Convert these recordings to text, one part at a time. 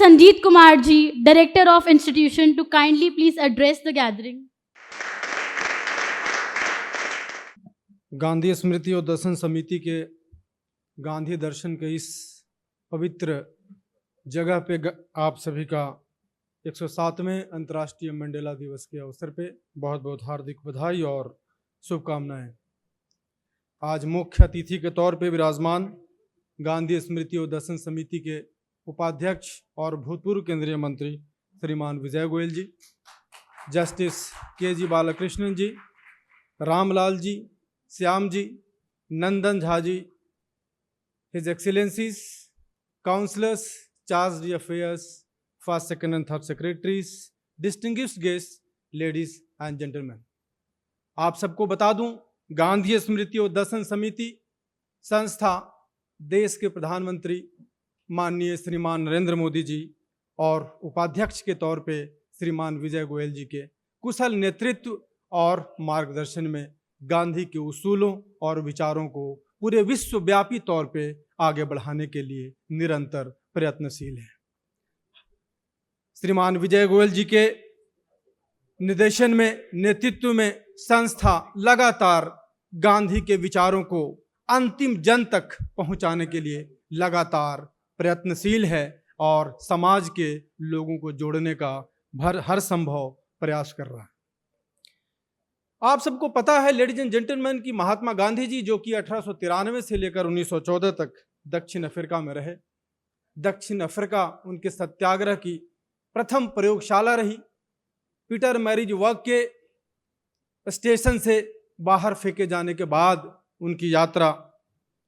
Sanjeet Kumar ji, Director of Institution, to kindly please address the gathering. Gandhi स्मृति और दर्शन समिति के गांधी दर्शन के इस पवित्र जगह पे आप सभी का 107वें अंतर्राष्ट्रीय मंडेला दिवस के अवसर पे बहुत बहुत हार्दिक बधाई और शुभकामनाएं। आज मुख्य अतिथि के तौर पे विराजमान गांधी स्मृति और दर्शन समिति के उपाध्यक्ष और भूतपूर्व केंद्रीय मंत्री श्रीमान Vijay Goyal ji, justice K G. Balakrishnan ji, Ramlal ji, Shyam ji, Nandan Jha ji, his excellencies, counsellors, charge d' affaires, first, second and third secretaries, distinguished guest, ladies and gentleman. आप सबको बता दूं, गांधी स्मृति और दर्शन समिति संस्था देश के प्रधानमंत्री माननीय श्रीमान नरेंद्र मोदी जी और उपाध्यक्ष के तौर पे श्रीमान विजय गोयल जी के कुशल नेतृत्व और मार्गदर्शन में गांधी के उसूलों और विचारों को पूरे विश्वव्यापी तौर पे आगे बढ़ाने के लिए निरंतर प्रयत्नशील है। श्रीमान विजय गोयल जी के निर्देशन में, नेतृत्व में संस्था लगातार गांधी के विचारों को अंतिम जन तक पहुंचाने के लिए लगातार प्रयत्नशील है और समाज के लोगों को जोड़ने का हर संभव प्रयास कर रहा है। आप सबको पता है लेडीज एंड जेंटलमैन की महात्मा गांधी जी, जो कि 1893 से लेकर 1914 तक दक्षिण अफ्रीका में रहे, दक्षिण अफ्रीका उनके सत्याग्रह की प्रथम प्रयोगशाला रही। पीटर मैरिज वर्क के स्टेशन से बाहर फेंके जाने के बाद उनकी यात्रा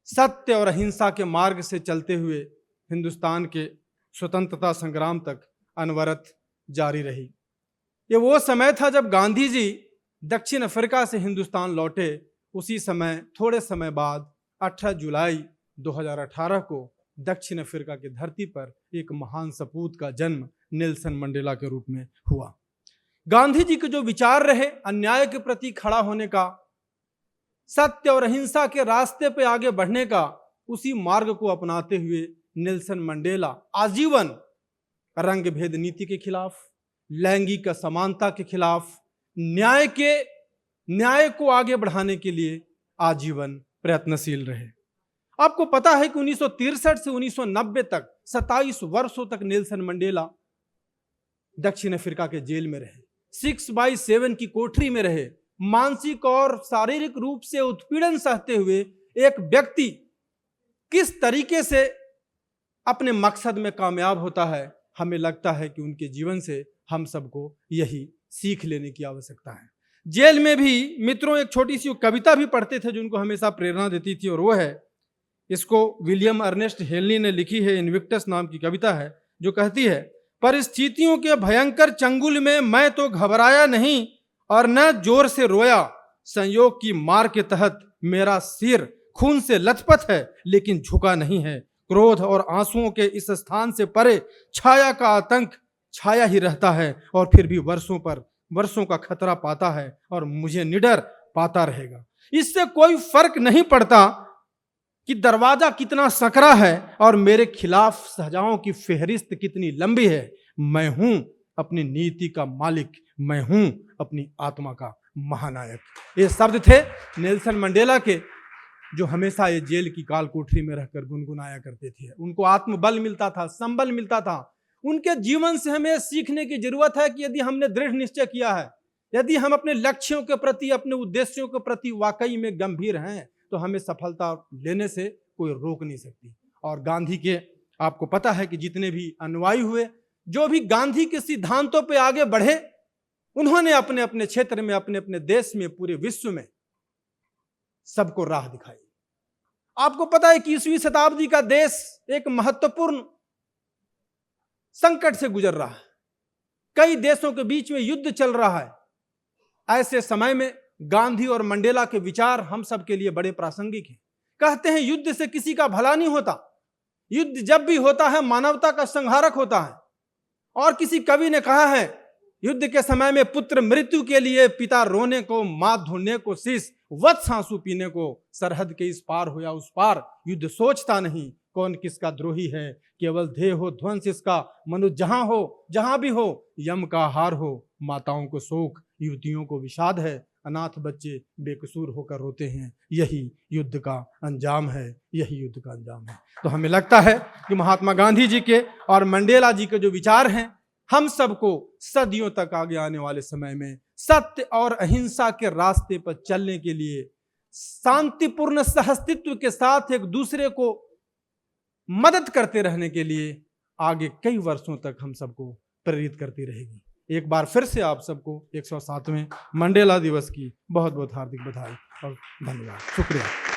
सत्य और अहिंसा के मार्ग से चलते हुए हिंदुस्तान के स्वतंत्रता संग्राम तक अनवरत जारी रही। ये वो समय था जब गांधी जी दक्षिण अफ्रीका से हिंदुस्तान लौटे। उसी समय थोड़े समय बाद 18 जुलाई 2018 को दक्षिण अफ्रीका की धरती पर एक महान सपूत का जन्म नेल्सन मंडेला के रूप में हुआ। गांधी जी के जो विचार रहे अन्याय के प्रति खड़ा होने का, सत्य और अहिंसा के रास्ते पे आगे बढ़ने का, उसी मार्ग को अपनाते हुए नेल्सन मंडेला आजीवन रंग भेद नीति के खिलाफ, लैंगिक असमानता के खिलाफ, न्याय को आगे बढ़ाने के लिए आजीवन प्रयत्नशील रहे। आपको पता है कि 1963 से 1990 तक 27 वर्षों तक नेल्सन मंडेला दक्षिण अफ्रीका के जेल में रहे, 6x7 की कोठरी में रहे। मानसिक और शारीरिक रूप से उत्पीड़न सहते हुए एक व्यक्ति किस तरीके से अपने मकसद में कामयाब होता है, हमें लगता है कि उनके जीवन से हम सबको यही सीख लेने की आवश्यकता है। जेल में भी मित्रों एक छोटी सी कविता भी पढ़ते थे जो उनको हमेशा प्रेरणा देती थी, और वो है, इसको विलियम अर्नेस्ट हेनली ने लिखी है, इनविक्टस नाम की कविता है, जो कहती है, परिस्थितियों के भयंकर चंगुल में मैं तो घबराया नहीं और न जोर से रोया, संयोग की मार के तहत मेरा सिर खून से लथपथ है लेकिन झुका नहीं है। क्रोध और आंसुओं के इस स्थान से परे छाया का आतंक छाया ही रहता है और फिर भी वर्षों का खतरा पाता है और मुझे निडर पाता रहेगा। इससे कोई फर्क नहीं पड़ता कि दरवाजा कितना सकरा है और मेरे खिलाफ सजाओं की फेहरिस्त कितनी लंबी है। मैं हूं अपनी नीति का मालिक, मैं हूं अपनी आत्मा का महानायक। ये शब्द थे नेल्सन मंडेला के, जो हमेशा ये जेल की काल कोठरी में रहकर गुनगुनाया करते थे। उनको आत्मबल मिलता था, संबल मिलता था। उनके जीवन से हमें सीखने की जरूरत है कि यदि हमने दृढ़ निश्चय किया है, यदि हम अपने लक्ष्यों के प्रति, अपने उद्देश्यों के प्रति वाकई में गंभीर हैं, तो हमें सफलता लेने से कोई रोक नहीं सकती। और गांधी के आपको पता है कि जितने भी अनुयायी हुए, जो भी गांधी के सिद्धांतों पे आगे बढ़े, उन्होंने अपने अपने क्षेत्र में, अपने अपने देश में, पूरे विश्व में सबको राह दिखाई। आपको पता है कि 20वीं शताब्दी का देश एक महत्वपूर्ण संकट से गुजर रहा है। कई देशों के बीच में युद्ध चल रहा है। ऐसे समय में गांधी और मंडेला के विचार हम सब के लिए बड़े प्रासंगिक हैं। कहते हैं युद्ध से किसी का भला नहीं होता, युद्ध जब भी होता है मानवता का संहारक होता है। और किसी कवि ने कहा है, युद्ध के समय में पुत्र मृत्यु के लिए, पिता रोने को, मां धोने को शीश, वत्स आंसू पीने को, सरहद के इस पार हो या उस पार, युद्ध सोचता नहीं, कौन किसका द्रोही है, केवल ध्येय हो ध्वंस इसका, मनुष्य जहां हो जहां भी हो यम का हार हो। माताओं को शोक, युवतियों को विषाद है, अनाथ बच्चे बेकसूर होकर रोते हैं। यही युद्ध का अंजाम है, यही युद्ध का अंजाम है। तो हमें लगता है कि महात्मा गांधी जी के और मंडेला जी के जो विचार हैं, हम सबको सदियों तक आगे आने वाले समय में सत्य और अहिंसा के रास्ते पर चलने के लिए, शांतिपूर्ण सहअस्तित्व के साथ एक दूसरे को मदद करते रहने के लिए आगे कई वर्षों तक हम सबको प्रेरित करती रहेगी। एक बार फिर से आप सबको 107वें मंडेला दिवस की बहुत बहुत हार्दिक बधाई और धन्यवाद, शुक्रिया।